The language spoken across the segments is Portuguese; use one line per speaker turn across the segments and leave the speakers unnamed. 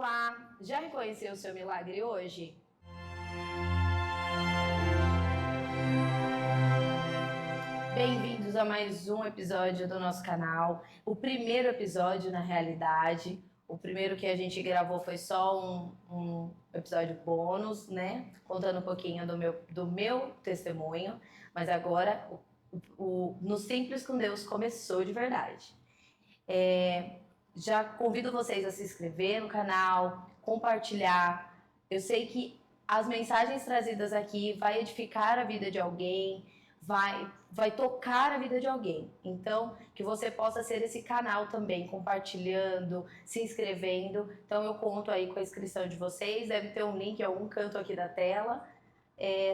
Olá! Já reconheceu o seu milagre hoje? Bem-vindos a mais um episódio do nosso canal. O primeiro episódio, na realidade. O primeiro que a gente gravou foi só um episódio bônus, né? Contando um pouquinho do meu testemunho. Mas agora, No Simples com Deus começou de verdade. Já convido vocês a se inscrever no canal, compartilhar. Eu sei que as mensagens trazidas aqui vai edificar a vida de alguém, vai tocar a vida de alguém. Então, que você possa ser esse canal também, compartilhando, se inscrevendo. Então, eu conto aí com a inscrição de vocês. Deve ter um link em algum canto aqui da tela.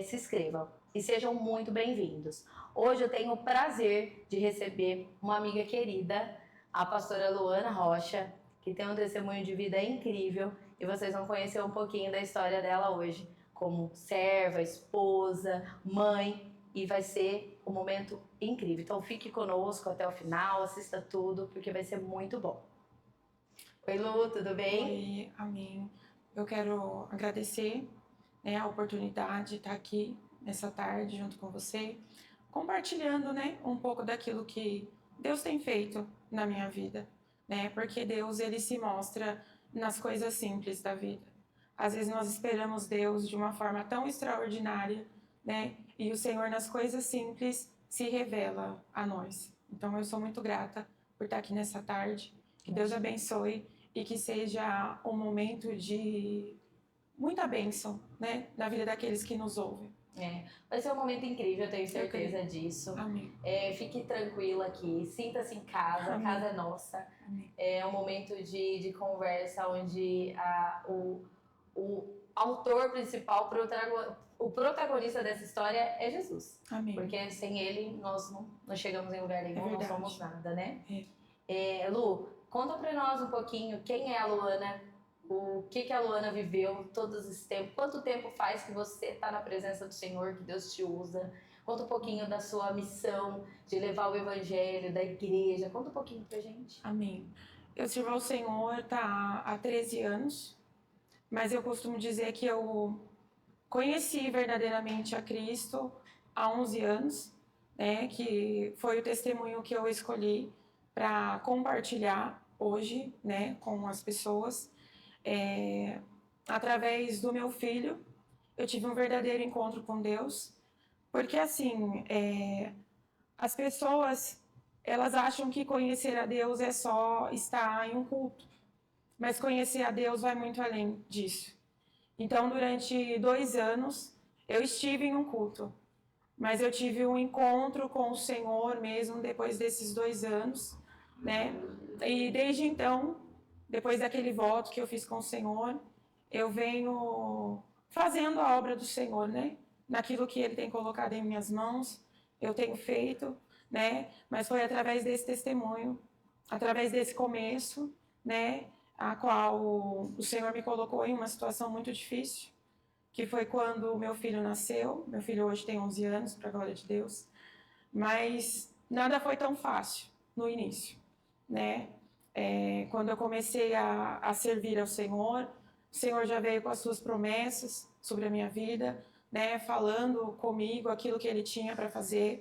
Se inscrevam e sejam muito bem-vindos. Hoje eu tenho o prazer de receber uma amiga querida, a pastora Luana Rocha, que tem um testemunho de vida incrível e vocês vão conhecer um pouquinho da história dela hoje, como serva, esposa, mãe, e vai ser um momento incrível. Então fique conosco até o final, assista tudo, porque vai ser muito bom. Oi, Lu, tudo bem?
Oi, amém. Eu quero agradecer, a oportunidade de estar aqui nessa tarde junto com você, compartilhando, um pouco daquilo que Deus tem feito na minha vida, Porque Deus, ele se mostra nas coisas simples da vida. Às vezes nós esperamos Deus de uma forma tão extraordinária, E o Senhor nas coisas simples se revela a nós. Então eu sou muito grata por estar aqui nessa tarde. Que Deus abençoe e que seja um momento de muita bênção, na vida daqueles que nos ouvem.
Vai ser um momento incrível, eu tenho certeza disso.
Amém.
Fique tranquila aqui, sinta-se em casa,
Amém.
A casa é nossa.
Amém.
É um momento de conversa onde o autor principal, o protagonista dessa história é Jesus.
Amém.
Porque sem ele nós não chegamos em lugar nenhum, não somos nada, né? Lu, conta pra nós um pouquinho quem é a Luana, o que a Luana viveu todos esses tempos, quanto tempo faz que você está na presença do Senhor, que Deus te usa. Conta um pouquinho da sua missão de levar o evangelho, da igreja, conta um pouquinho pra gente.
Amém. Eu sirvo ao Senhor há 13 anos, mas eu costumo dizer que eu conheci verdadeiramente a Cristo há 11 anos, que foi o testemunho que eu escolhi para compartilhar hoje, com as pessoas. Através do meu filho, eu tive um verdadeiro encontro com Deus, porque assim, as pessoas, elas acham que conhecer a Deus é só estar em um culto, mas conhecer a Deus vai muito além disso. Então, durante 2 anos, eu estive em um culto, mas eu tive um encontro com o Senhor mesmo depois desses 2 anos, E desde então, depois daquele voto que eu fiz com o Senhor, eu venho fazendo a obra do Senhor, Naquilo que Ele tem colocado em minhas mãos, eu tenho feito, Mas foi através desse testemunho, através desse começo, A qual o Senhor me colocou em uma situação muito difícil, que foi quando o meu filho nasceu. Meu filho hoje tem 11 anos, para a glória de Deus. Mas nada foi tão fácil no início, Quando eu comecei a servir ao Senhor, o Senhor já veio com as suas promessas sobre a minha vida, falando comigo aquilo que Ele tinha para fazer,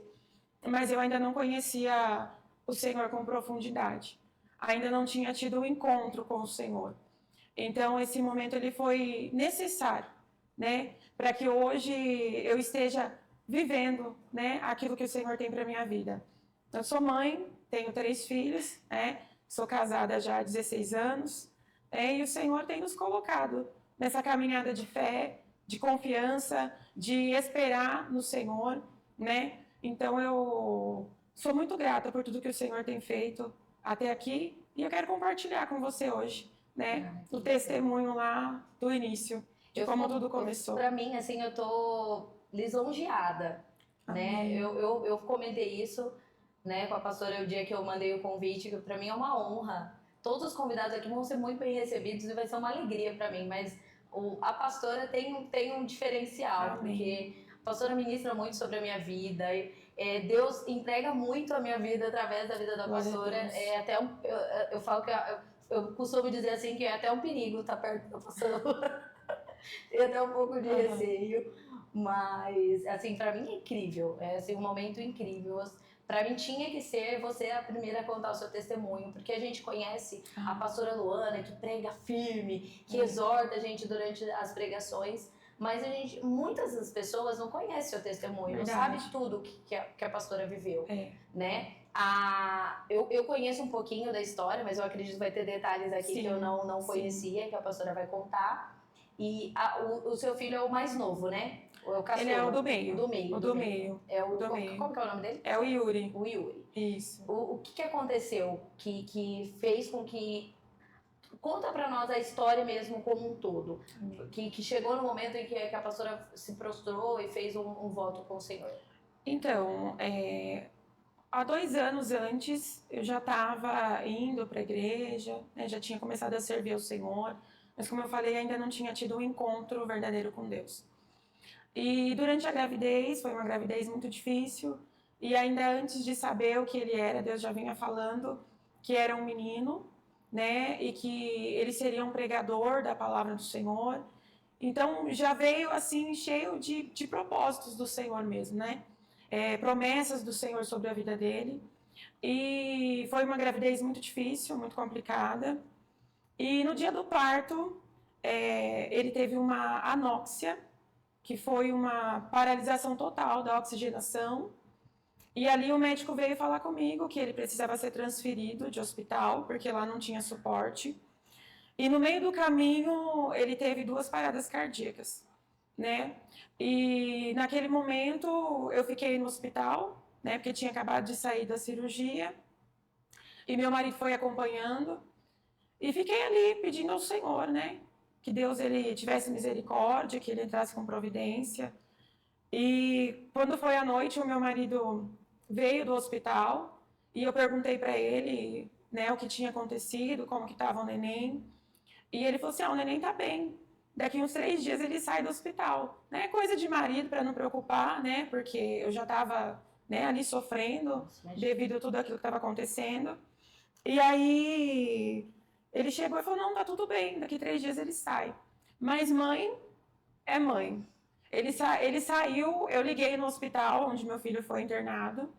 mas eu ainda não conhecia o Senhor com profundidade, ainda não tinha tido um encontro com o Senhor. Então esse momento ele foi necessário, para que hoje eu esteja vivendo, aquilo que o Senhor tem para minha vida. Eu sou mãe, tenho 3 filhos, Sou casada já há 16 anos, e o Senhor tem nos colocado nessa caminhada de fé, de confiança, de esperar no Senhor, Então eu sou muito grata por tudo que o Senhor tem feito até aqui, e eu quero compartilhar com você hoje, o testemunho lá do início, de como tudo começou.
Para mim, assim, eu tô lisonjeada, Eu comentei isso, com a pastora o dia que eu mandei o convite, que para mim é uma honra. Todos os convidados aqui vão ser muito bem recebidos e vai ser uma alegria para mim, mas a pastora tem um diferencial.
Amém.
Porque a pastora ministra muito sobre a minha vida, Deus entrega muito a minha vida através da vida da pastora. Eu falo que eu costumo dizer assim que é até um perigo estar perto da pastora. Tem até um pouco de receio, mas assim, pra mim é incrível, é assim, um momento incrível. Pra mim tinha que ser você a primeira a contar o seu testemunho, porque a gente conhece a pastora Luana, que prega firme, que exorta a gente durante as pregações, mas muitas das pessoas não conhecem o seu testemunho, não sabe tudo que a pastora viveu, né? Eu conheço um pouquinho da história, mas eu acredito que vai ter detalhes aqui que eu não conhecia, que a pastora vai contar. E o seu filho é o mais novo, né?
Ele é o do meio.
Do meio.
O do meio.
É o do meio. Como que é o nome dele?
É o Yuri.
O Yuri.
Isso.
O que aconteceu que fez com que... Conta pra nós a história mesmo como um todo. Que chegou no momento em que a pastora se prostrou e fez um voto com o Senhor.
Então, há 2 anos antes, eu já estava indo para a igreja, né, já tinha começado a servir ao Senhor, mas como eu falei, ainda não tinha tido um encontro verdadeiro com Deus. E durante a gravidez, foi uma gravidez muito difícil, e ainda antes de saber o que ele era, Deus já vinha falando que era um menino, né, e que ele seria um pregador da palavra do Senhor. Então já veio assim cheio de propósitos do Senhor mesmo, né? Promessas do Senhor sobre a vida dele. E foi uma gravidez muito difícil, muito complicada. E no dia do parto, ele teve uma anóxia, que foi uma paralisação total da oxigenação. E ali o médico veio falar comigo que ele precisava ser transferido de hospital, porque lá não tinha suporte. E no meio do caminho, ele teve 2 paradas cardíacas, né? E naquele momento, eu fiquei no hospital, né? Porque tinha acabado de sair da cirurgia. E meu marido foi acompanhando. E fiquei ali pedindo ao Senhor, né? Que Deus ele tivesse misericórdia, que ele entrasse com providência. E quando foi à noite, o meu marido veio do hospital e eu perguntei para ele, né, o que tinha acontecido, como que estava o neném. E ele falou assim, o neném tá bem. Daqui uns 3 dias ele sai do hospital. Né? Coisa de marido para não preocupar, né? Porque eu já estava, né, ali sofrendo devido a tudo aquilo que estava acontecendo. E aí ele chegou e falou, não, tá tudo bem, daqui 3 dias ele sai. Mas mãe é mãe. Ele saiu, eu liguei no hospital onde meu filho foi internado.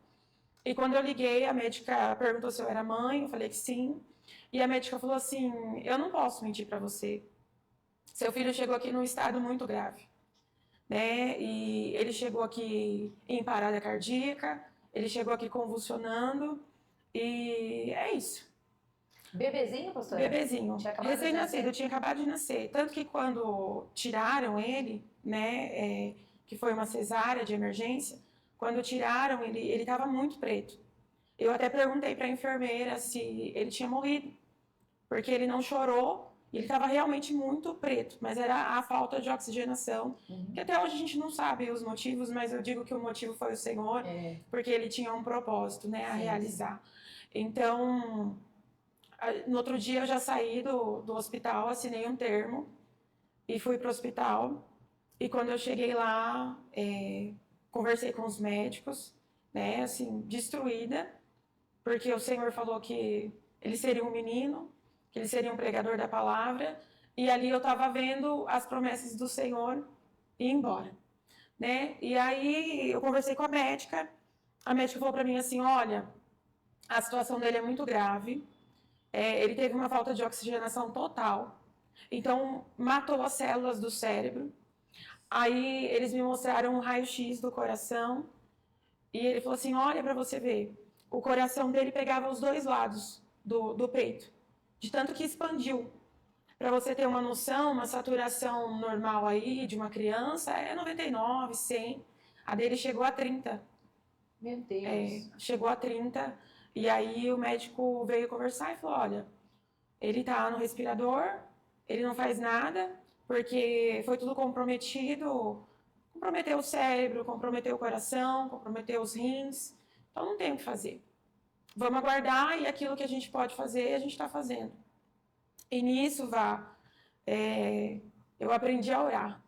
E quando eu liguei, a médica perguntou se eu era mãe, eu falei que sim. E a médica falou assim, eu não posso mentir para você. Seu filho chegou aqui num estado muito grave, né? E ele chegou aqui em parada cardíaca, ele chegou aqui convulsionando, e é isso.
Bebezinho, pastora?
Bebezinho, recém-nascido, tinha acabado de nascer. Tanto que quando tiraram ele, né, que foi uma cesárea de emergência, quando tiraram ele estava muito preto. Eu até perguntei para a enfermeira se ele tinha morrido, porque ele não chorou, e ele estava realmente muito preto, mas era a falta de oxigenação, que até hoje a gente não sabe os motivos, mas eu digo que o motivo foi o Senhor, porque ele tinha um propósito, né, a realizar. Então, no outro dia eu já saí do hospital, assinei um termo e fui para o hospital. E quando eu cheguei lá, conversei com os médicos, né, assim, destruída, porque o Senhor falou que ele seria um menino, que ele seria um pregador da palavra, e ali eu estava vendo as promessas do Senhor ir embora, né? E aí eu conversei com a médica falou para mim assim, olha, a situação dele é muito grave, ele teve uma falta de oxigenação total, então matou as células do cérebro. Aí eles me mostraram um raio-x do coração, e ele falou assim, olha para você ver, o coração dele pegava os 2 lados do peito, de tanto que expandiu. Para você ter uma noção, uma saturação normal aí de uma criança é 99, 100. A dele chegou a 30.
Meu Deus.
Chegou a 30. E aí o médico veio conversar e falou, olha, ele tá no respirador, ele não faz nada, porque foi tudo comprometido. Comprometeu o cérebro, comprometeu o coração, comprometeu os rins. Então não tem o que fazer. Vamos aguardar e aquilo que a gente pode fazer, a gente está fazendo. E nisso, eu aprendi a orar.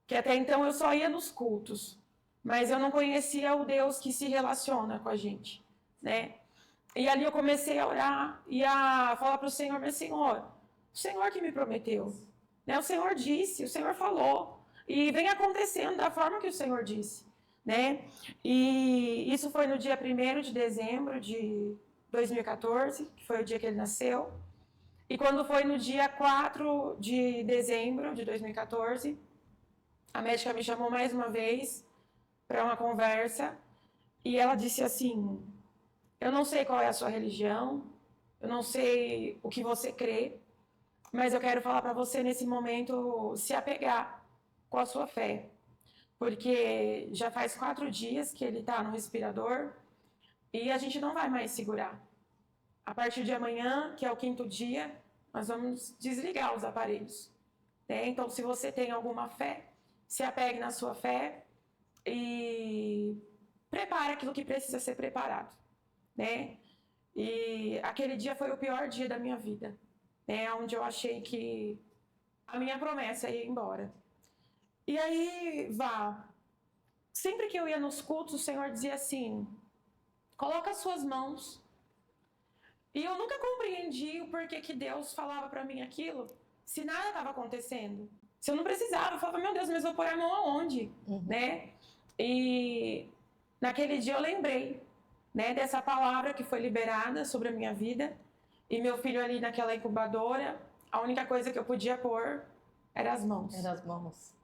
Que até então eu só ia nos cultos, mas eu não conhecia o Deus que se relaciona com a gente, né? E ali eu comecei a orar e a falar para o Senhor, mas Senhor, o Senhor que me prometeu, né? O Senhor disse, o Senhor falou, e vem acontecendo da forma que o Senhor disse, né? E isso foi no dia 1º de dezembro de 2014, que foi o dia que ele nasceu. E quando foi no dia 4 de dezembro de 2014, a médica me chamou mais uma vez para uma conversa e ela disse assim: eu não sei qual é a sua religião, eu não sei o que você crê, mas eu quero falar para você nesse momento se apegar com a sua fé. Porque já faz 4 dias que ele está no respirador e a gente não vai mais segurar. A partir de amanhã, que é o 5º dia, nós vamos desligar os aparelhos, né? Então, se você tem alguma fé, se apegue na sua fé e prepare aquilo que precisa ser preparado, né? E aquele dia foi o pior dia da minha vida, né? Onde eu achei que a minha promessa ia embora. E aí, sempre que eu ia nos cultos, o Senhor dizia assim: coloca as suas mãos. E eu nunca compreendi o porquê que Deus falava para mim aquilo, se nada estava acontecendo. Se eu não precisava, eu falava, meu Deus, mas eu vou pôr a mão aonde? Né? E naquele dia eu lembrei, né, dessa palavra que foi liberada sobre a minha vida. E meu filho ali naquela incubadora, a única coisa que eu podia pôr era as mãos.
Era as mãos.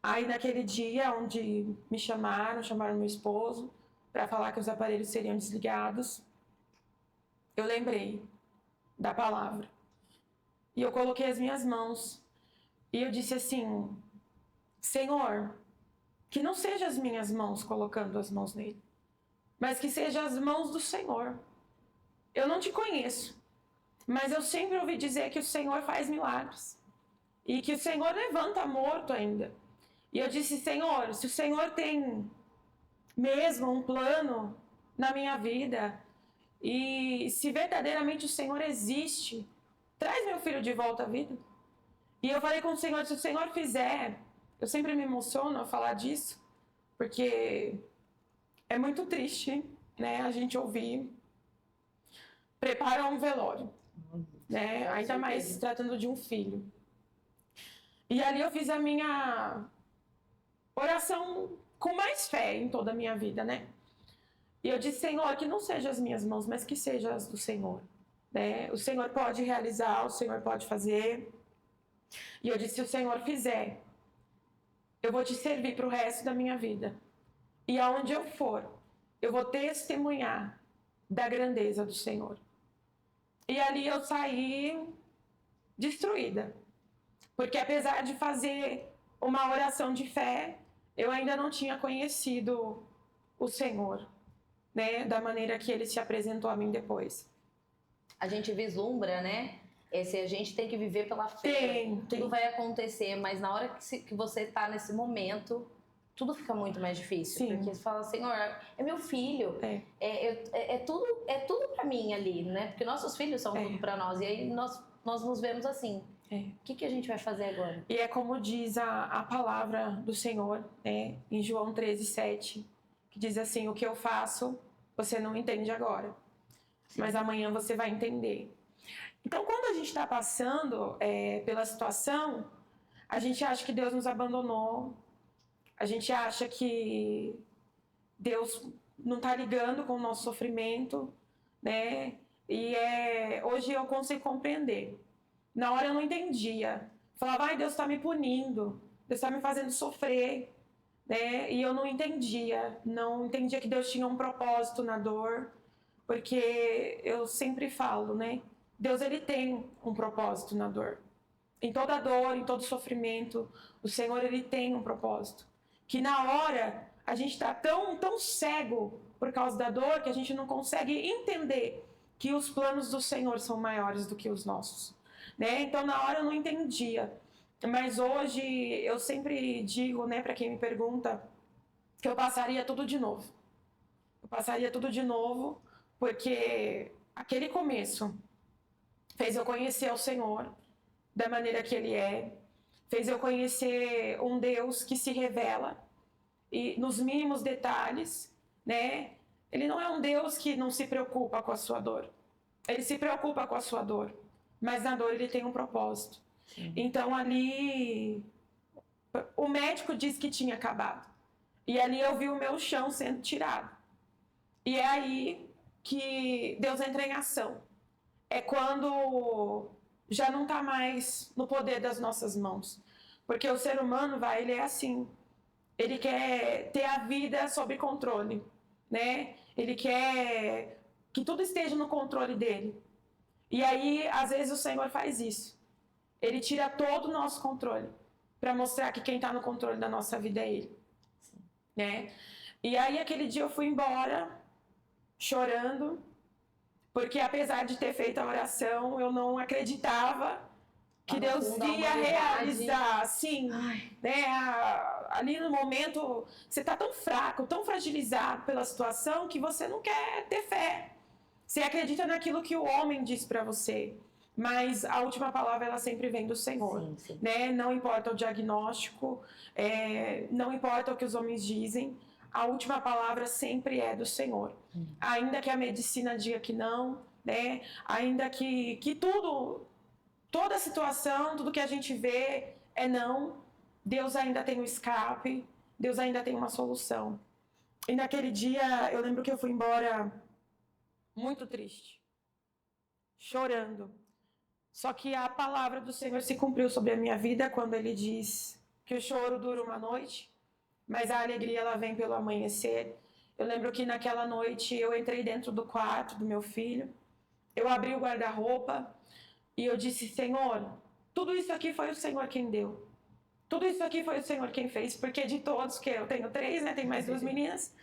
Aí naquele dia onde me chamaram meu esposo para falar que os aparelhos seriam desligados, eu lembrei da palavra. E eu coloquei as minhas mãos. E eu disse assim: Senhor, que não sejam as minhas mãos colocando as mãos nele, mas que sejam as mãos do Senhor. Eu não te conheço, mas eu sempre ouvi dizer que o Senhor faz milagres. E que o Senhor levanta morto ainda. E eu disse: Senhor, se o Senhor tem mesmo um plano na minha vida, e se verdadeiramente o Senhor existe, traz meu filho de volta à vida. E eu falei com o Senhor: se o Senhor fizer, eu sempre me emociono a falar disso, porque é muito triste, né, a gente ouvir prepara um velório, né, ainda mais se tratando de um filho. E ali eu fiz a minha oração com mais fé em toda a minha vida, né? E eu disse: Senhor, que não sejam as minhas mãos, mas que sejam as do Senhor, né? O Senhor pode realizar, o Senhor pode fazer. E eu disse: se o Senhor fizer, eu vou te servir para o resto da minha vida. E aonde eu for, eu vou testemunhar da grandeza do Senhor. E ali eu saí destruída. Porque apesar de fazer uma oração de fé, eu ainda não tinha conhecido o Senhor, né, da maneira que ele se apresentou a mim depois.
A gente vislumbra, né? A gente tem que viver pela fé.
Tem.
Tudo vai acontecer, mas na hora que você está nesse momento, tudo fica muito mais difícil.
Sim.
Porque você fala: Senhor, é meu filho. É tudo para mim ali, né? Porque nossos filhos são tudo para nós. E aí nós nos vemos assim. O que a gente vai fazer agora?
E é como diz a palavra do Senhor, né, em João 13:7, que diz assim: o que eu faço, você não entende agora, mas amanhã você vai entender. Então, quando a gente está passando pela situação, a gente acha que Deus nos abandonou, a gente acha que Deus não está ligando com o nosso sofrimento, né? E hoje eu consigo compreender. Na hora eu não entendia. Falava: ai, Deus está me punindo, Deus está me fazendo sofrer, né? E eu não entendia que Deus tinha um propósito na dor, porque eu sempre falo, né? Deus, ele tem um propósito na dor. Em toda dor, em todo sofrimento, o Senhor, ele tem um propósito. Que na hora a gente está tão cego por causa da dor que a gente não consegue entender que os planos do Senhor são maiores do que os nossos, né? Então na hora eu não entendia, mas hoje eu sempre digo, né, para quem me pergunta, que eu passaria tudo de novo. Eu passaria tudo de novo, porque aquele começo fez eu conhecer o Senhor da maneira que Ele é, fez eu conhecer um Deus que se revela e nos mínimos detalhes, né? Ele não é um Deus que não se preocupa com a sua dor. Ele se preocupa com a sua dor, mas na dor ele tem um propósito.
Sim.
Então ali, o médico disse que tinha acabado. E ali eu vi o meu chão sendo tirado. E é aí que Deus entra em ação. É quando já não está mais no poder das nossas mãos. Porque o ser humano, ele é assim. Ele quer ter a vida sob controle, né? Ele quer que tudo esteja no controle dele. E aí, às vezes, o Senhor faz isso. Ele tira todo o nosso controle para mostrar que quem está no controle da nossa vida é Ele.
Sim.
Né? E aí, aquele dia eu fui embora, chorando, porque apesar de ter feito a oração, eu não acreditava que Deus ia realizar, sim, né? Ali no momento, você está tão fraco, tão fragilizado pela situação, que você não quer ter fé. Você acredita naquilo que o homem diz para você, mas a última palavra ela sempre vem do Senhor,
Sim, sim.
né? Não importa o diagnóstico, não importa o que os homens dizem, a última palavra sempre é do Senhor. Ainda que a medicina diga que não, né? Ainda que toda a situação, tudo que a gente vê é não, Deus ainda tem um escape, Deus ainda tem uma solução. E naquele dia, eu lembro que eu fui embora muito triste, chorando. Só que a palavra do Senhor se cumpriu sobre a minha vida quando Ele diz que o choro dura uma noite, mas a alegria ela vem pelo amanhecer. Eu lembro que naquela noite eu entrei dentro do quarto do meu filho, eu abri o guarda-roupa e eu disse: Senhor, tudo isso aqui foi o Senhor quem deu. Tudo isso aqui foi o Senhor quem fez, porque de todos, que eu tenho 3, né, tem mais 2 meninas,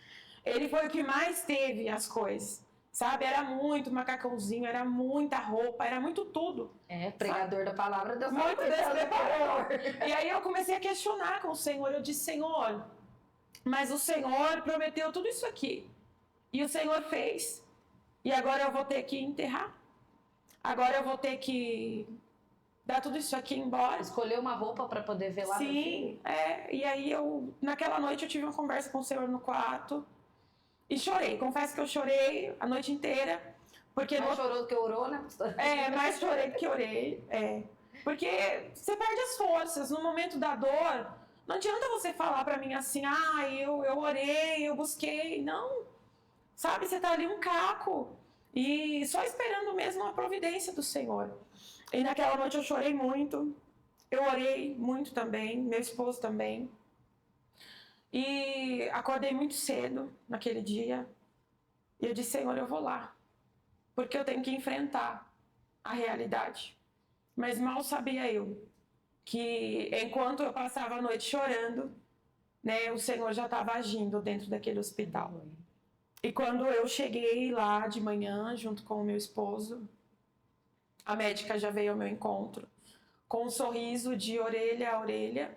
Ele foi o que mais teve as coisas. Sabe, era muito macacãozinho, era muita roupa, era muito tudo.
Pregador da palavra, Deus
muito despreparador. E aí eu comecei a questionar com o Senhor, eu disse: Senhor, mas o Senhor prometeu tudo isso aqui, e o Senhor fez, e agora eu vou ter que enterrar, agora eu vou ter que dar tudo isso aqui embora.
Escolher uma roupa para poder velar.
Sim, e aí naquela noite eu tive uma conversa com o Senhor no quarto, e chorei, confesso que eu chorei a noite inteira. Porque
mais chorou do que orou, né?
Mais chorei do que orei. Porque você perde as forças. No momento da dor, não adianta você falar pra mim assim: eu orei, eu busquei. Não. Sabe, você tá ali um caco. E só esperando mesmo a providência do Senhor. E naquela noite eu chorei muito. Eu orei muito também, meu esposo também. E acordei muito cedo naquele dia. E eu disse: Senhor, eu vou lá. Porque eu tenho que enfrentar a realidade. Mas mal sabia eu que enquanto eu passava a noite chorando, né, o Senhor já estava agindo dentro daquele hospital. E quando eu cheguei lá de manhã, junto com o meu esposo, a médica já veio ao meu encontro, com um sorriso de orelha a orelha,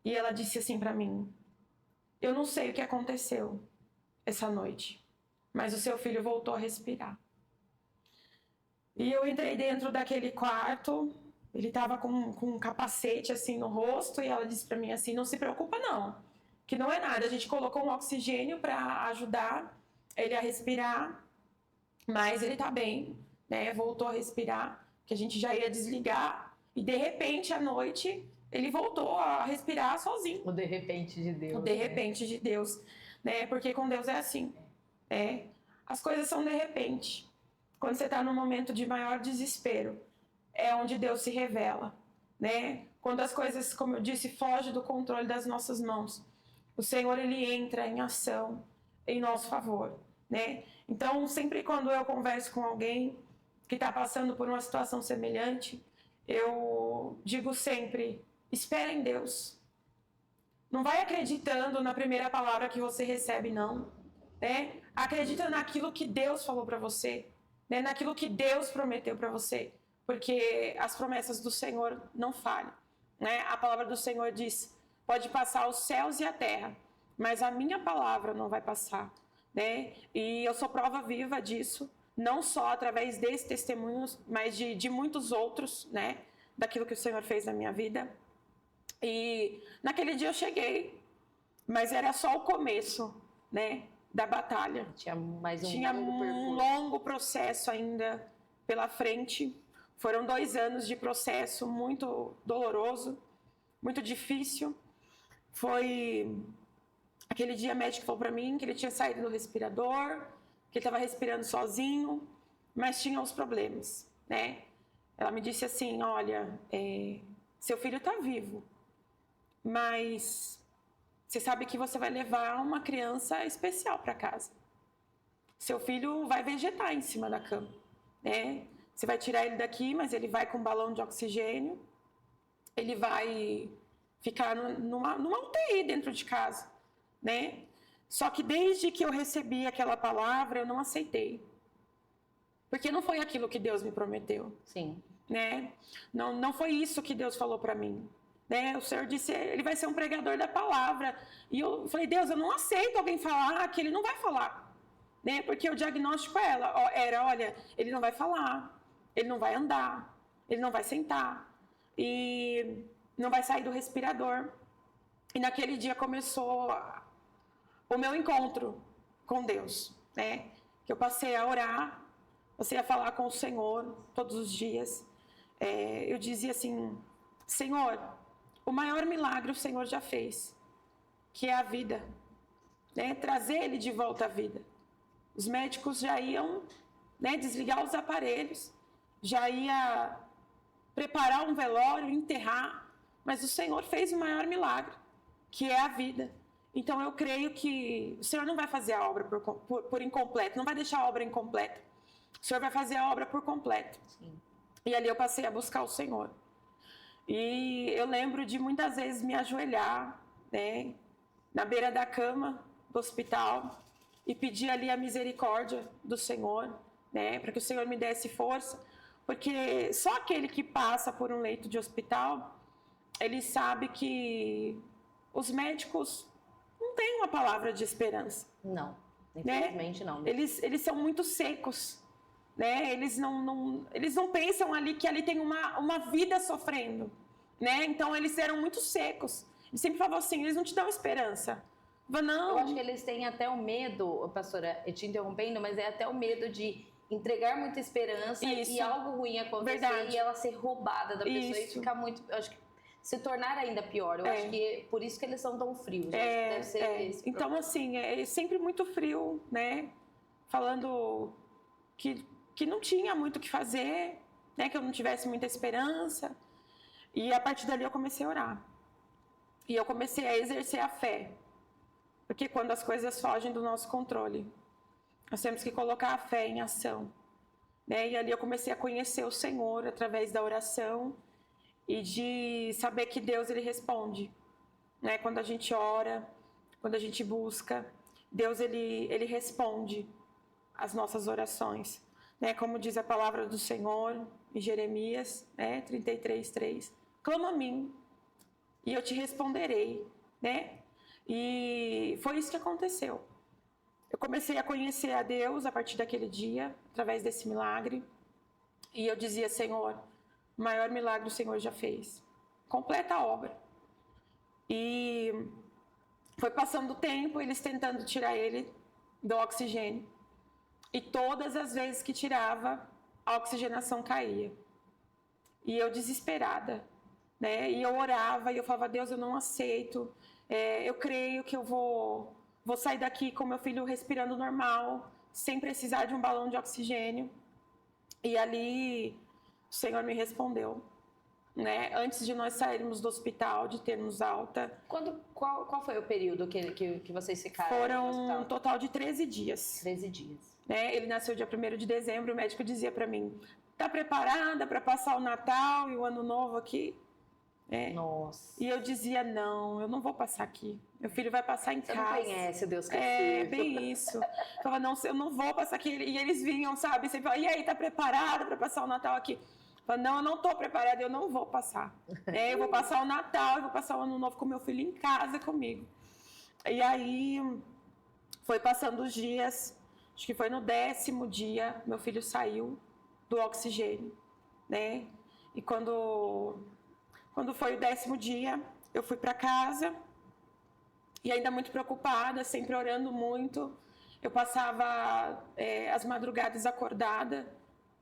e ela disse assim para mim: eu não sei o que aconteceu essa noite, mas o seu filho voltou a respirar. E eu entrei dentro daquele quarto, ele estava com um capacete assim no rosto, e ela disse para mim assim: não se preocupa não, que não é nada, a gente colocou um oxigênio para ajudar ele a respirar, mas ele está bem, né? Voltou a respirar, que a gente já ia desligar, e de repente à noite ele voltou a respirar sozinho.
O de repente de Deus.
O de repente de Deus, né? Porque com Deus é assim, as coisas são de repente. Quando você está num momento de maior desespero, é onde Deus se revela, né? Quando as coisas, como eu disse, fogem do controle das nossas mãos, o Senhor, Ele entra em ação em nosso favor, né? Então, sempre quando eu converso com alguém que está passando por uma situação semelhante, eu digo sempre: espera em Deus. Não vai acreditando na primeira palavra que você recebe, não, né? Acredita naquilo que Deus falou para você, né? Naquilo que Deus prometeu para você, porque as promessas do Senhor não falham, né? A palavra do Senhor diz: pode passar os céus e a terra, mas a minha palavra não vai passar, né? E eu sou prova viva disso, não só através desses testemunhos, mas de muitos outros, né? Daquilo que o Senhor fez na minha vida. E naquele dia eu cheguei, mas era só o começo, né? da batalha.
Tinha mais um
Tinha
longo
um
percurso.
longo processo ainda pela frente. Foram 2 anos de processo muito doloroso, muito difícil. Foi aquele dia médico falou para mim que ele tinha saído do respirador, que ele estava respirando sozinho, mas tinha os problemas, né? Ela me disse assim, olha, seu filho está vivo, mas você sabe que você vai levar uma criança especial para casa. Seu filho vai vegetar em cima da cama, né? Você vai tirar ele daqui, mas ele vai com um balão de oxigênio, ele vai ficar numa UTI dentro de casa, né? Só que desde que eu recebi aquela palavra, eu não aceitei. Porque não foi aquilo que Deus me prometeu.
Sim.
Né? Não foi isso que Deus falou para mim. Né? O Senhor disse, ele vai ser um pregador da palavra. E eu falei, Deus, eu não aceito alguém falar que ele não vai falar. Né? Porque o diagnóstico era, olha, ele não vai falar, ele não vai andar, ele não vai sentar, e não vai sair do respirador. E naquele dia começou o meu encontro com Deus, né? Que eu passei a orar, passei a falar com o Senhor todos os dias. Eu dizia assim, Senhor, o maior milagre o Senhor já fez, que é a vida, né? Trazer ele de volta à vida. Os médicos já iam, né, desligar os aparelhos, já ia preparar um velório, enterrar, mas o Senhor fez o maior milagre, que é a vida. Então eu creio que o Senhor não vai fazer a obra por incompleto, não vai deixar a obra incompleta. O Senhor vai fazer a obra por completo.
Sim.
E ali eu passei a buscar o Senhor. E eu lembro de muitas vezes me ajoelhar, né, na beira da cama do hospital e pedir ali a misericórdia do Senhor, né, para que o Senhor me desse força, porque só aquele que passa por um leito de hospital, ele sabe que os médicos não têm uma palavra de esperança.
Não, infelizmente, né? Não.
Eles são muito secos, né? Eles não pensam ali que ali tem uma vida sofrendo, né? Então eles eram muito secos. Eles sempre falavam assim, eles não te dão esperança. Não.
Eu acho que eles têm até o medo, pastora, eu te interrompendo, mas é até o medo de entregar muita esperança
Isso.
e algo ruim acontecer. Verdade. E ela ser roubada da pessoa. Isso. E ficar muito, eu acho que se tornar ainda pior. Eu acho que é por isso que eles são tão frios. Deve ser esse
então, assim, é sempre muito frio, né? Falando que não tinha muito o que fazer, né? Que eu não tivesse muita esperança. E a partir dali eu comecei a orar. E eu comecei a exercer a fé. Porque quando as coisas fogem do nosso controle, nós temos que colocar a fé em ação. Né? E ali eu comecei a conhecer o Senhor através da oração e de saber que Deus, ele responde. Né? Quando a gente ora, quando a gente busca, Deus, ele responde as nossas orações. Né? Como diz a palavra do Senhor em Jeremias, né? 33:3. Clama a mim e eu te responderei. Né? E foi isso que aconteceu. Eu comecei a conhecer a Deus a partir daquele dia, através desse milagre. E eu dizia, Senhor, o maior milagre o Senhor já fez. Completa a obra. E foi passando o tempo, eles tentando tirar ele do oxigênio. E todas as vezes que tirava, a oxigenação caía. E eu desesperada, né? E eu orava e eu falava, Deus, eu não aceito. Eu creio que eu vou sair daqui com meu filho respirando normal, sem precisar de um balão de oxigênio. E ali o Senhor me respondeu, né? Antes de nós sairmos do hospital, de termos alta.
Qual foi o período que vocês ficaram?
Foram um total de 13 dias.
13 dias.
Né? Ele nasceu dia 1º de dezembro, o médico dizia para mim, tá preparada para passar o Natal e o Ano Novo aqui?
Nossa.
E eu dizia, não, eu não vou passar aqui. Meu filho vai passar em casa.
Você não conhece o Deus que eu sirvo.
Bem isso. Eu falava, não, eu não vou passar aqui. E eles vinham, sabe? Sempre falavam, e aí, tá preparada para passar o Natal aqui? Eu falava, não, eu não tô preparada, eu não vou passar. Eu vou passar o Natal, eu vou passar o Ano Novo com meu filho em casa comigo. E aí, foi passando os dias, acho que foi no 10º dia, meu filho saiu do oxigênio, né? E quando foi o 10º dia, eu fui para casa e ainda muito preocupada, sempre orando muito. Eu passava as madrugadas acordada,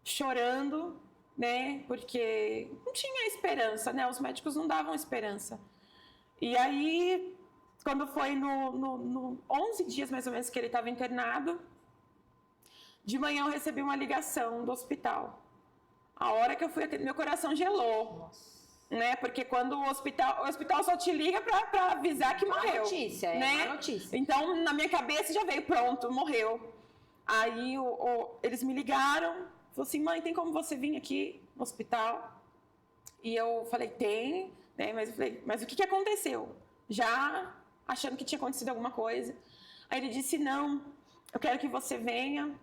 chorando, né? Porque não tinha esperança, né? Os médicos não davam esperança. E aí, quando foi no 11 dias mais ou menos que ele estava internado, de manhã eu recebi uma ligação do hospital. A hora que eu fui atender, meu coração gelou.
Nossa.
Né? Porque quando o hospital só te liga pra avisar que morreu.
Notícia,
né?
Uma notícia.
Então, na minha cabeça já veio, pronto, morreu. Aí eles me ligaram, falou assim, mãe, tem como você vir aqui no hospital? E eu falei, tem, né? Mas eu falei, mas o que aconteceu? Já achando que tinha acontecido alguma coisa. Aí ele disse, não, eu quero que você venha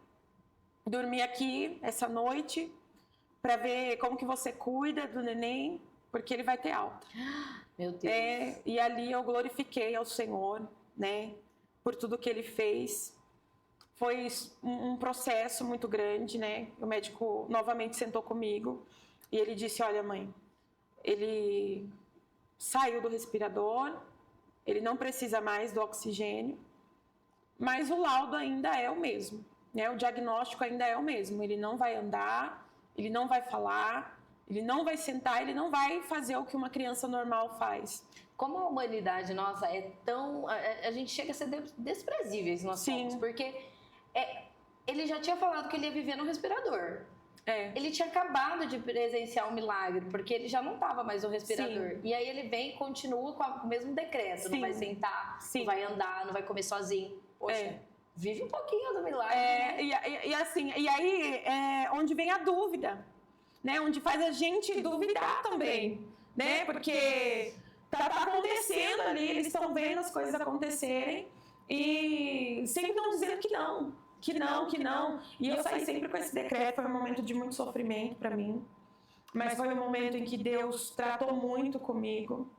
dormir aqui essa noite para ver como que você cuida do neném, porque ele vai ter alta.
Meu Deus.
E ali eu glorifiquei ao Senhor, né, por tudo que ele fez. Foi um processo muito grande, né? O médico novamente sentou comigo e ele disse, olha, mãe, ele saiu do respirador, ele não precisa mais do oxigênio, mas o laudo ainda é o mesmo, né? O diagnóstico ainda é o mesmo. Ele não vai andar, ele não vai falar, ele não vai sentar, ele não vai fazer o que uma criança normal faz.
Como a humanidade nossa é tão... A gente chega a ser desprezíveis nós somos, porque ele já tinha falado que ele ia viver no respirador. Ele tinha acabado de presenciar um milagre, porque ele já não estava mais no respirador. Sim. E aí ele vem e continua com o mesmo decreto. Sim. Não vai sentar, Sim. Não vai andar, não vai comer sozinho. Poxa, vive um pouquinho do milagre.
E aí onde vem a dúvida, né? Onde faz a gente duvidar também, né? Porque tá acontecendo ali, eles estão vendo as coisas acontecerem e sempre estão dizendo que não. E eu saí sempre com esse decreto. Foi um momento de muito sofrimento para mim, mas foi um momento em que Deus tratou muito comigo,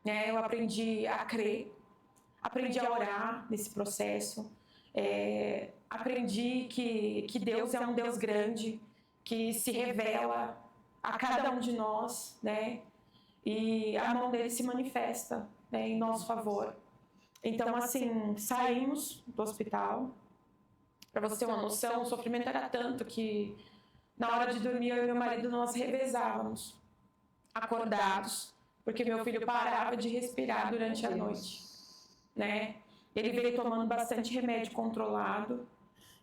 né? Eu aprendi a crer, aprendi a orar nesse processo, aprendi que Deus é um Deus grande, que se revela a cada um de nós, né? E a mão dele se manifesta, né, em nosso favor. Então, assim, saímos do hospital. Para você ter uma noção, o sofrimento era tanto que na hora de dormir, eu e meu marido, nós revezávamos, acordados, porque meu filho parava de respirar durante a noite, né? Ele veio tomando bastante remédio controlado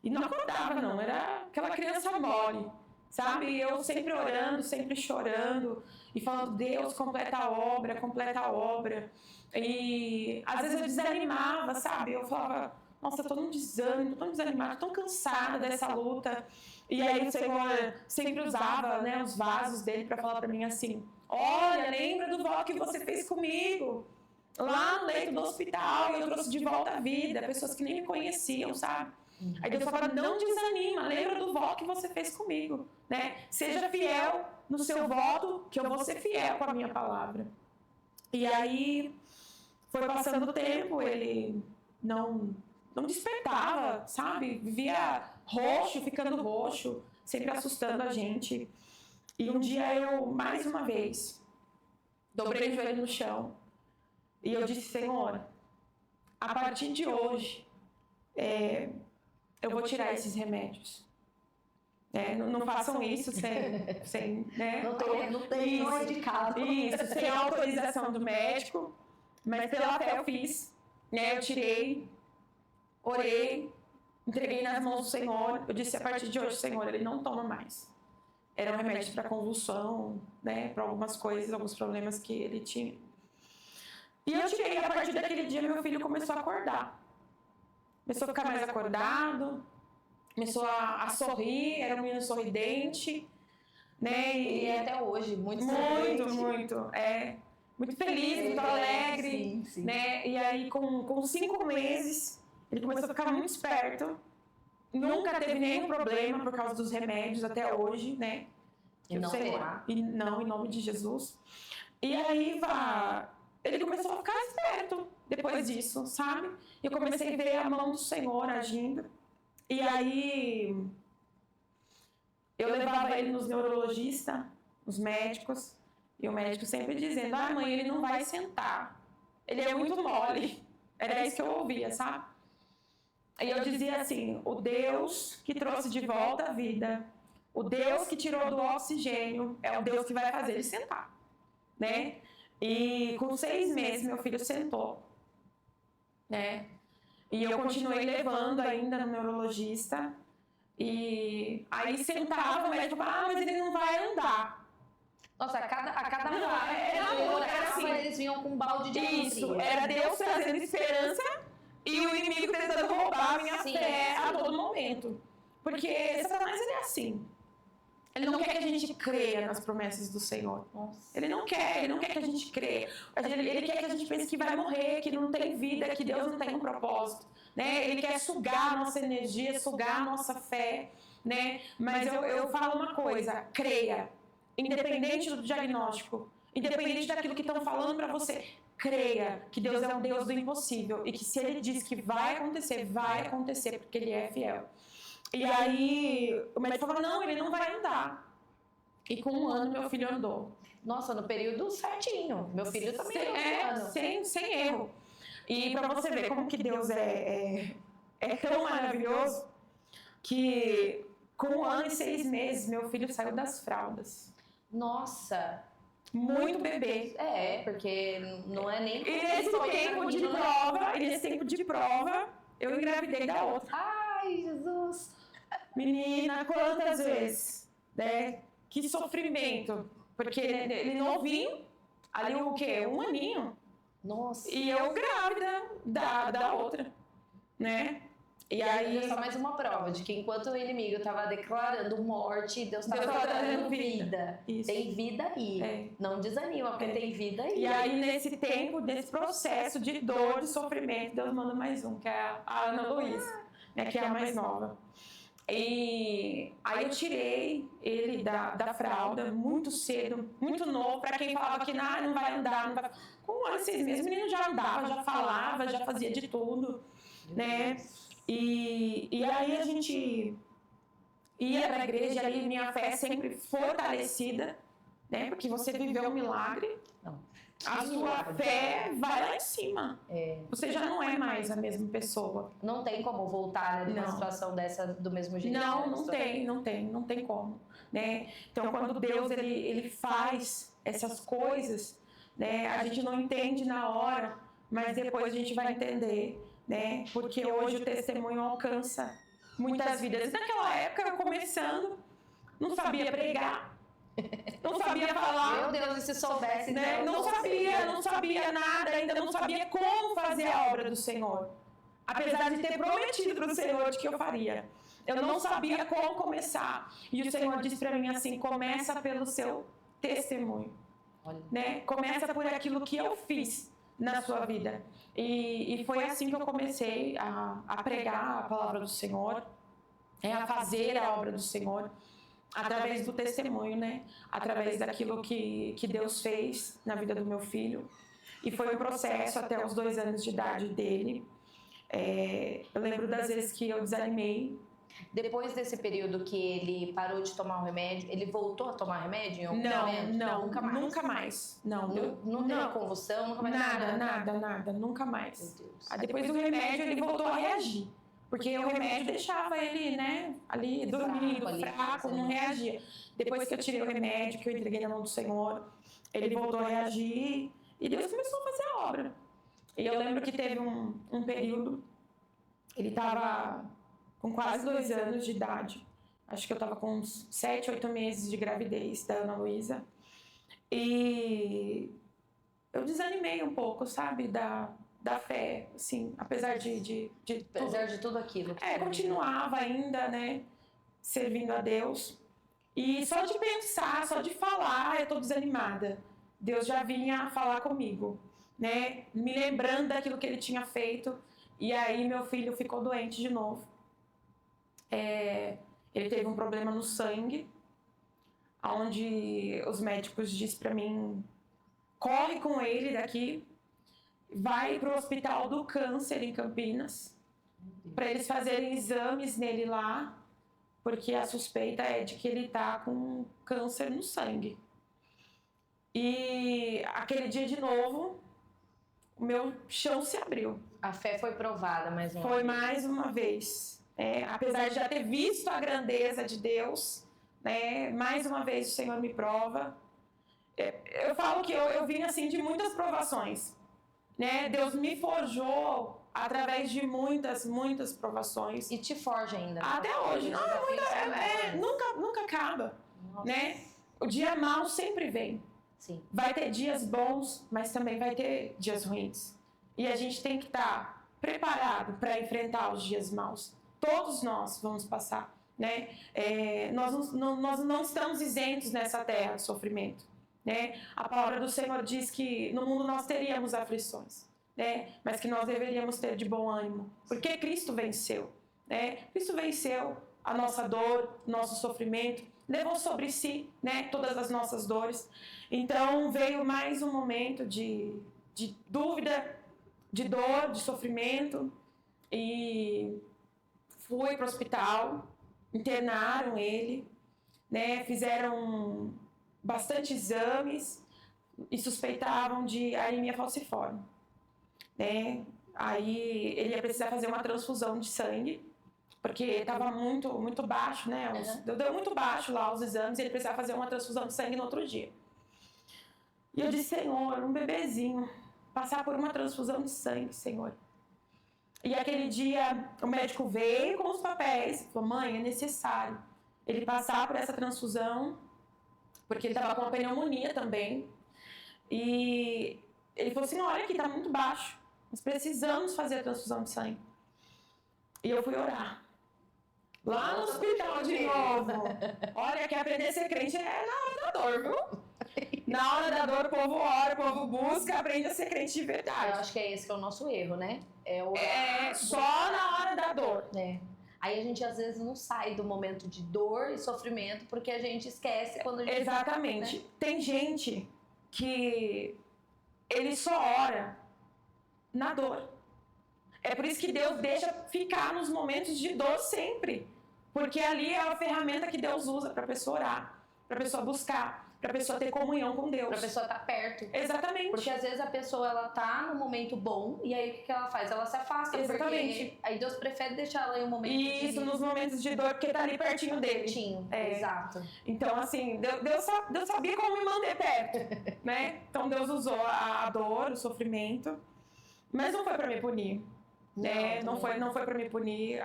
e não acordava não, era aquela criança mole, sabe? E eu sempre orando, sempre chorando e falando, Deus, completa a obra. E às vezes eu desanimava, sabe? Eu falava, nossa, eu tô num desânimo, tô tão desanimada, tão cansada dessa luta. E aí o Senhor sempre usava, né, os vasos dele para falar para mim assim, olha, lembra do voto que você fez comigo lá no leito do hospital, e eu trouxe de volta à vida pessoas que nem me conheciam, sabe? Aí Deus falava, não desanima, lembra do voto que você fez comigo, né? Seja fiel no seu voto, que eu vou ser fiel com a minha palavra. E aí foi passando o tempo, ele não despertava, sabe? Vivia roxo, ficando roxo, sempre assustando a gente. E um dia eu, mais uma vez, dobrei o joelho no chão e eu disse, Senhor, a partir de hoje, eu vou tirar esses remédios. Não façam isso sem né?
Não é de casa.
Isso, sem autorização do médico, mas pela fé eu fiz, né? Eu tirei, orei, entreguei nas mãos do Senhor. Eu disse, a partir de hoje, Senhor, ele não toma mais. Era um remédio para convulsão, né? Para algumas coisas, alguns problemas que ele tinha. E eu tirei, a partir daquele dia, meu filho começou a acordar. Começou a ficar mais acordado, começou a sorrir, era um menino sorridente, né?
E até hoje, muito
feliz, muito alegre,
sim.
Né? E aí, com 5 meses, ele começou a ficar muito esperto. Nunca teve nenhum problema por causa dos remédios até hoje, né?
E não terá.
E não, em nome de Jesus. E aí, ele começou a ficar esperto depois disso, sabe? Eu comecei a ver a mão do Senhor agindo. E aí, eu levava ele nos neurologistas, nos médicos, e o médico sempre dizendo, mãe, ele não vai sentar, ele é muito mole. Era isso que eu ouvia, sabe? E eu dizia assim, o Deus que trouxe de volta a vida, o Deus que tirou do oxigênio, é o Deus que vai fazer ele sentar, né? E com 6 meses meu filho sentou, né? E eu continuei levando ainda no neurologista. E aí sentava, o médico falava, mas ele não vai andar.
Nossa, a cada
era assim.
eles vinham com um balde de
Isso,
alegria.
era Deus trazendo esperança e o inimigo tentando roubar a minha fé a todo momento. Porque Satanás, ele é assim. Ele não quer que a gente creia nas promessas do Senhor.
Nossa.
Ele não quer que a gente creia. Ele quer que a gente pense que vai morrer, que não tem vida, que Deus não tem um propósito. Né? Ele quer sugar a nossa energia, sugar a nossa fé. Né? Mas eu falo uma coisa, creia. Independente do diagnóstico, independente daquilo que estão falando para você, creia que Deus é um Deus do impossível e que se Ele diz que vai acontecer, porque Ele é fiel. E aí o médico falou, não, ele não vai andar. E com 1 ano meu filho andou.
Nossa, no período certinho. Meu filho também andou.
Sem erro. E para você ver como que Deus é tão maravilhoso, que com 1 ano e 6 meses meu filho saiu das fraldas.
Nossa.
Muito bebê.
Porque não é nem...
E nesse tempo de prova, eu engravidei da outra.
Ai, Jesus.
Menina, quantas vezes, né? Que sofrimento. Porque ele novinho, ali o quê? 1 aninho.
Nossa.
E eu grávida da outra, né?
E aí é só mais uma prova de que enquanto o inimigo estava declarando morte, Deus estava declarando vida.
Isso.
Tem vida aí. Não desanima, porque tem vida aí.
E aí, nesse tempo, nesse processo de dor, de sofrimento, Deus manda mais um, que é a Ana Luísa, né, que é a mais nova. E aí eu tirei ele da fralda muito cedo, muito novo, para quem falava que não vai andar, não vai... Com 1 ano e 6 meses, o menino já andava, já falava, já fazia de tudo, né? E aí a gente ia para a igreja, e aí minha fé sempre fortalecida, né? Porque você viveu um milagre, a sua fé vai lá em cima. Você já não é mais a mesma pessoa.
Não tem como voltar, né, numa situação dessa do mesmo jeito.
Não tem como, né? Então, quando Deus ele faz essas coisas, né, a gente não entende na hora, mas depois a gente vai entender, né? Porque hoje o testemunho alcança muitas vidas. Naquela época, eu começando, não sabia pregar, não sabia falar.
Meu Deus, e se soubesse,
né? Não sabia nada, ainda não sabia como fazer a obra do Senhor. Apesar de ter prometido para o Senhor de que eu faria. Eu não sabia como começar. E o Senhor disse para mim assim, começa pelo seu testemunho. Né? Começa por aquilo que eu fiz na sua vida. E foi assim que eu comecei a pregar a palavra do Senhor, a fazer a obra do Senhor, através do testemunho, né? Através daquilo que Deus fez na vida do meu filho. E foi um processo até os 2 anos de idade dele. Eu lembro das vezes que eu desanimei.
Depois desse período que ele parou de tomar o remédio, ele voltou a tomar remédio em algum momento?
Não, nunca mais. Não
teve convulsão, nunca mais?
Nada, nunca mais. Depois do remédio ele voltou a reagir. Porque o remédio deixava ele, né, ali dormindo, fraco, não reagia. Depois que eu tirei o remédio, que eu entreguei na mão do Senhor, ele voltou a reagir e Deus começou a fazer a obra. E eu lembro que teve um período, ele estava com quase 2 anos de idade. Acho que eu estava com uns 7, 8 meses de gravidez da Ana Luísa. E eu desanimei um pouco, sabe, da fé, assim, apesar de
tudo aquilo.
Continuava ainda, né, servindo a Deus. E só de pensar, só de falar, eu tô desanimada. Deus já vinha falar comigo, né, me lembrando daquilo que ele tinha feito. E aí meu filho ficou doente de novo. Ele teve um problema no sangue, onde os médicos disseram pra mim, corre com ele daqui, vai para o Hospital do Câncer em Campinas, para eles fazerem exames nele lá, porque a suspeita é de que ele está com câncer no sangue. E aquele dia de novo, o meu chão se abriu.
A fé foi provada mais uma
Foi
vez.
mais uma vez. Apesar de já ter visto a grandeza de Deus, né, mais uma vez o Senhor me prova. Eu falo que eu vim assim de muitas provações. Né? Deus me forjou através de muitas provações.
E te forja ainda.
Até hoje. Não, nunca acaba.
Nossa.
Né? O dia mau sempre vem.
Sim.
Vai ter dias bons, mas também vai ter dias ruins. E a gente tem que estar preparado para enfrentar os dias maus. Todos nós vamos passar. Né? Nós não estamos isentos nessa terra de sofrimento. Né? A palavra do Senhor diz que no mundo nós teríamos aflições, né? Mas que nós deveríamos ter de bom ânimo, porque Cristo venceu. Né? Cristo venceu a nossa dor, nosso sofrimento, levou sobre si, né, todas as nossas dores. Então veio mais um momento de dúvida, de dor, de sofrimento, e fui para o hospital, internaram ele, né, fizeram bastante exames e suspeitavam de anemia falciforme, né? Aí ele ia precisar fazer uma transfusão de sangue, porque estava muito baixo, né? Deu muito baixo lá os exames e ele precisava fazer uma transfusão de sangue no outro dia. E eu disse, Senhor, um bebezinho, passar por uma transfusão de sangue, Senhor. E aquele dia o médico veio com os papéis, falou, mãe, é necessário ele passar por essa transfusão, porque ele estava com uma pneumonia também. E ele falou assim, olha aqui, está muito baixo. Nós precisamos fazer a transfusão de sangue. E eu fui orar. Lá no hospital de novo. Olha, quer aprender a ser crente é na hora da dor, viu? Na hora da dor o povo ora, o povo busca, aprende a ser crente de verdade.
Eu acho que esse que é o nosso erro, né?
Só na hora da dor.
Aí a gente às vezes não sai do momento de dor e sofrimento porque a gente esquece quando a gente...
Exatamente. Né? Tem gente que ele só ora na dor. É por isso que Deus deixa ficar nos momentos de dor sempre. Porque ali é a ferramenta que Deus usa para a pessoa orar, para a pessoa buscar, para a pessoa ter comunhão com Deus.
Para a pessoa estar perto.
Exatamente.
Porque às vezes a pessoa ela tá no momento bom e aí o que ela faz? Ela se afasta.
Exatamente.
Porque aí Deus prefere deixar ela em um momento de...
Isso, nos momentos de dor, porque tá ali pertinho dele.
Pertinho, exato.
Então, assim, Deus sabia como me manter perto, né? Então Deus usou a dor, o sofrimento, mas não foi para me punir. Não foi para me punir.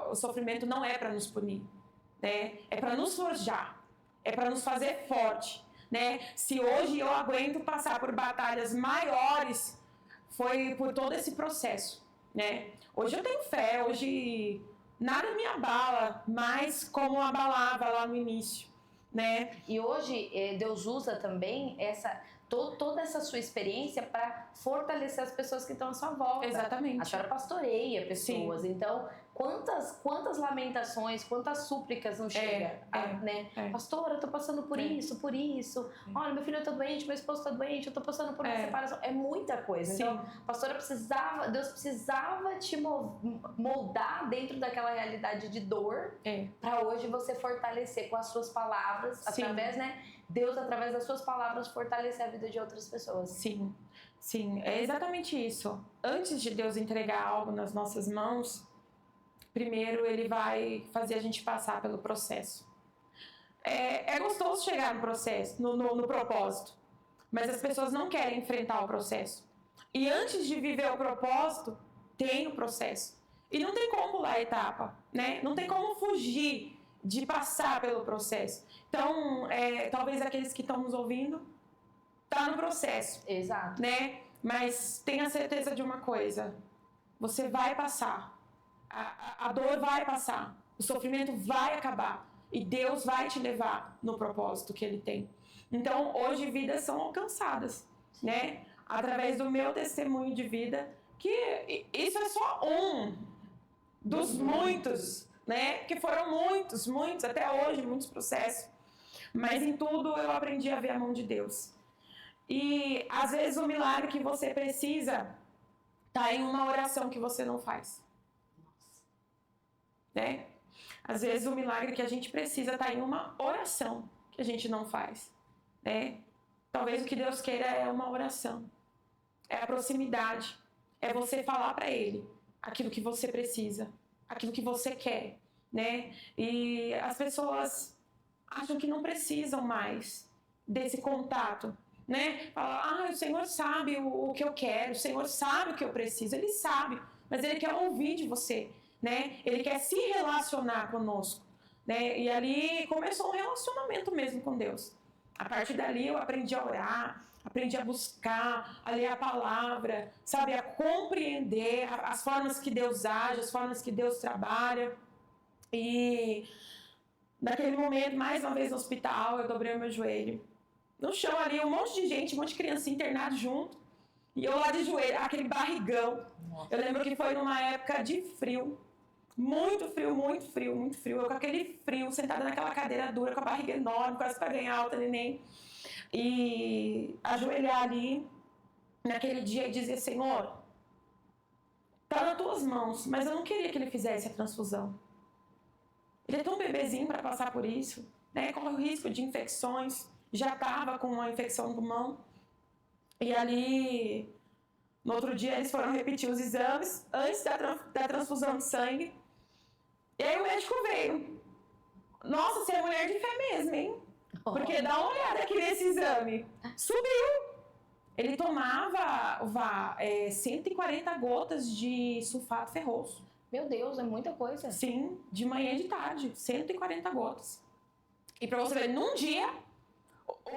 O sofrimento não é para nos punir, né? É para nos forjar, é para nos fazer forte, né? Se hoje eu aguento passar por batalhas maiores, foi por todo esse processo, né? Hoje eu tenho fé, hoje nada me abala mais como abalava lá no início, né?
E hoje Deus usa também toda essa sua experiência para fortalecer as pessoas que estão à sua volta.
Exatamente.
A senhora pastoreia pessoas,
Sim.
Então quantas lamentações, quantas súplicas não chegam, né? Pastora, eu tô passando por isso, por isso. Olha, meu filho tá doente, meu esposo tá doente, eu tô passando por uma separação. É muita coisa.
Sim.
Então, pastora Deus precisava te moldar dentro daquela realidade de dor para hoje você fortalecer com as suas palavras, através, né? Deus, através das suas palavras, fortalecer a vida de outras pessoas.
Sim, é exatamente isso. Antes de Deus entregar algo nas nossas mãos, primeiro Ele vai fazer a gente passar pelo processo. É gostoso chegar no processo, no propósito, mas as pessoas não querem enfrentar o processo. E antes de viver o propósito, tem o processo. E não tem como pular a etapa, né? Não tem como fugir de passar pelo processo. Então, talvez aqueles que estão nos ouvindo, tá no processo.
Exato.
Né? Mas tenha certeza de uma coisa, você vai passar, a dor vai passar, o sofrimento vai acabar e Deus vai te levar no propósito que Ele tem. Então, hoje vidas são alcançadas, né? Através do meu testemunho de vida, que isso é só um dos muitos, né? Que foram muitos, até hoje, muitos processos. Mas em tudo eu aprendi a ver a mão de Deus. E às vezes o milagre que você precisa tá em uma oração que você não faz. Né? Às vezes o milagre que a gente precisa tá em uma oração que a gente não faz. Né? Talvez o que Deus queira é uma oração. é a proximidade, é você falar para ele aquilo que você precisa, aquilo que você quer, né? E as pessoas acham que não precisam mais desse contato, né? Fala, o Senhor sabe o que eu quero, o Senhor sabe o que eu preciso, Ele sabe, mas Ele quer ouvir de você, né? Ele quer se relacionar conosco, né? E ali começou um relacionamento mesmo com Deus. A partir dali eu aprendi a orar, aprendi a buscar, a ler a palavra, sabe, a compreender as formas que Deus age, as formas que Deus trabalha. E naquele momento, mais uma vez no hospital, eu dobrei o meu joelho. No chão ali, um monte de gente, um monte de criança internada junto. E eu lá de joelho, aquele barrigão.
Nossa.
Eu lembro que foi numa época de frio. Muito frio, muito frio, muito frio. Eu com aquele frio, sentada naquela cadeira dura, com a barriga enorme, quase para ganhar alta, neném. E ajoelhar ali, naquele dia, e dizer, Senhor, tá nas tuas mãos, mas eu não queria que ele fizesse a transfusão. Ele é tão bebezinho para passar por isso, né? Corre o risco de infecções. Já estava com uma infecção no pulmão. E ali, no outro dia, eles foram repetir os exames antes da transfusão de sangue. E aí o médico veio. Nossa, você é mulher de fé mesmo, hein? Porque dá uma olhada aqui nesse exame. Subiu. Ele tomava 140 gotas de sulfato ferroso.
Meu Deus, é muita coisa.
Sim, de manhã e de tarde. 140 gotas. E pra você ver, num dia,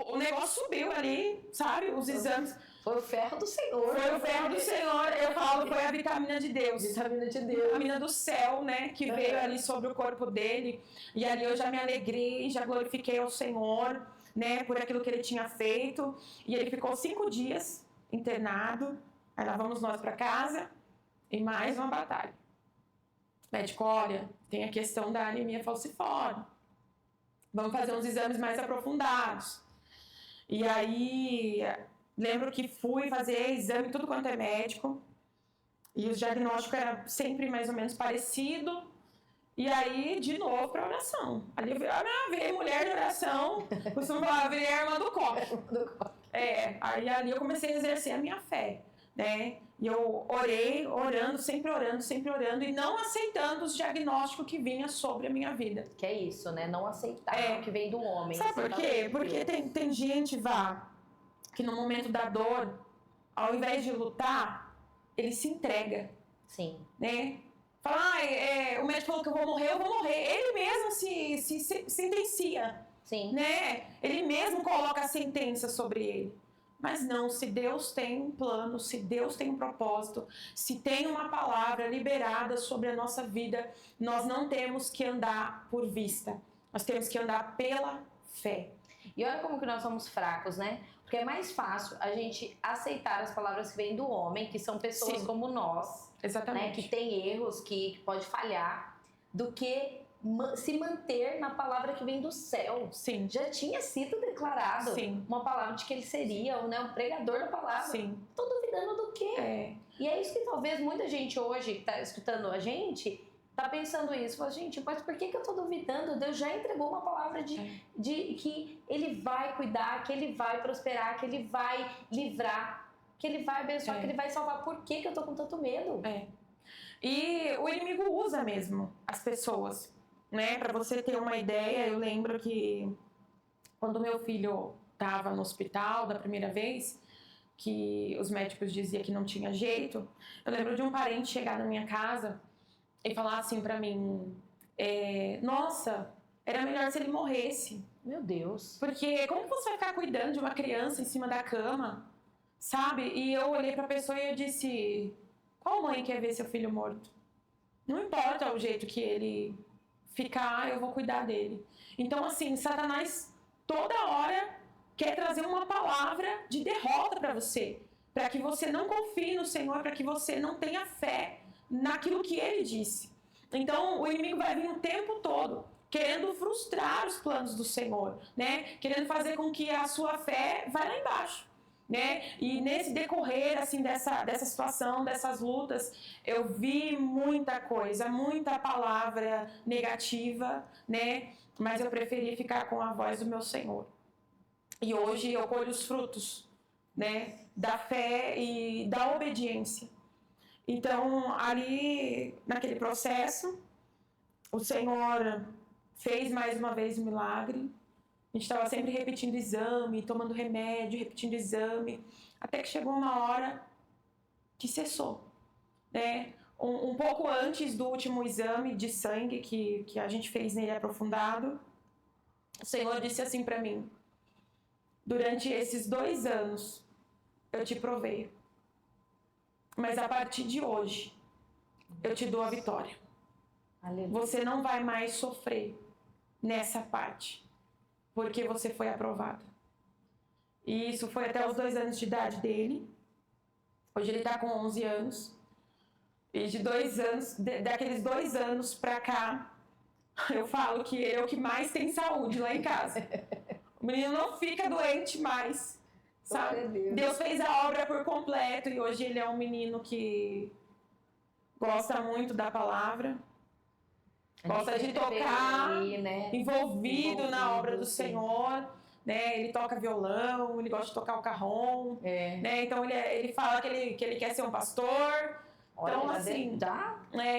o negócio subiu ali, sabe? Os exames.
Foi o ferro do Senhor.
Foi o ferro do Senhor. Eu falo, foi a vitamina de Deus.
Vitamina de Deus.
Vitamina do céu, né? Que veio ali sobre o corpo dele. E ali eu já me alegrei, já glorifiquei ao Senhor, né? Por aquilo que ele tinha feito. E ele ficou 5 dias internado. Aí lá vamos nós pra casa. E mais uma batalha. Médico, olha, tem a questão da anemia falciforme. Vamos fazer uns exames mais aprofundados. E aí, lembro que fui fazer exame, tudo quanto é médico. E o diagnóstico era sempre mais ou menos parecido. E aí, de novo, para oração. Ali veio mulher de oração, costumo falar, virei a irmã do copo. Aí ali eu comecei a exercer a minha fé, né? E eu orei, sempre orando, e não aceitando os diagnósticos que vinha sobre a minha vida.
Que é isso, né? Não aceitar o que vem do homem.
Sabe por quê? Porque tem gente, que no momento da dor, ao invés de lutar, ele se entrega.
Sim.
Né? Fala, o médico falou que eu vou morrer. Ele mesmo se sentencia.
Sim.
Né? Ele mesmo coloca a sentença sobre ele. Mas não, se Deus tem um plano, se Deus tem um propósito, se tem uma palavra liberada sobre a nossa vida, nós não temos que andar por vista. Nós temos que andar pela fé.
E olha como que nós somos fracos, né? Porque é mais fácil a gente aceitar as palavras que vêm do homem, que são pessoas como nós,
exatamente,
né? Que tem erros, que pode falhar, do que se manter na palavra que vem do céu.
Sim.
Já tinha sido declarado uma palavra de que ele seria, né, um pregador da palavra.
Sim.
Tô duvidando do quê? E é isso que talvez muita gente hoje que tá escutando a gente tá pensando isso. Fala, gente, mas por que eu tô duvidando? Deus já entregou uma palavra de que ele vai cuidar, que ele vai prosperar, que ele vai livrar, que ele vai abençoar, que ele vai salvar. Por que eu tô com tanto medo?
E o inimigo usa mesmo as pessoas. Né? Para você ter uma ideia, eu lembro que quando meu filho estava no hospital da primeira vez, que os médicos diziam que não tinha jeito, eu lembro de um parente chegar na minha casa e falar assim para mim, nossa, era melhor se ele morresse.
Meu Deus.
Porque como você vai ficar cuidando de uma criança em cima da cama, sabe? E eu olhei para a pessoa e eu disse, qual mãe quer ver seu filho morto? Não importa o jeito que ele ficar, eu vou cuidar dele. Então, assim, Satanás toda hora quer trazer uma palavra de derrota para você, para que você não confie no Senhor, para que você não tenha fé naquilo que ele disse. Então, o inimigo vai vir o tempo todo querendo frustrar os planos do Senhor, né? Querendo fazer com que a sua fé vá lá embaixo. Né? E nesse decorrer assim, dessa situação, dessas lutas, eu vi muita coisa, muita palavra negativa, né? Mas eu preferi ficar com a voz do meu Senhor. E hoje eu colho os frutos né? Da fé e da obediência. Então, ali, naquele processo, o Senhor fez mais uma vez o milagre. A gente estava sempre repetindo exame, tomando remédio, repetindo exame, até que chegou uma hora que cessou, né? Um pouco antes do último exame de sangue que a gente fez nele aprofundado, o Senhor disse assim para mim: durante esses 2 anos eu te provei, mas a partir de hoje eu te dou a vitória.
Aleluia.
Você não vai mais sofrer nessa parte, porque você foi aprovado. E isso foi até os 2 anos de idade dele. Hoje ele está com 11 anos. E de 2 anos, daqueles 2 anos pra cá, eu falo que ele é o que mais tem saúde lá em casa. O menino não fica doente mais, sabe? Deus fez a obra por completo e hoje ele é um menino que gosta muito da palavra, gosta de tocar,
ali, né?
envolvido na obra do Senhor, né? Ele toca violão, ele gosta de tocar o cajón, né? Então ele fala que ele quer ser um pastor.
Olha,
Então, assim,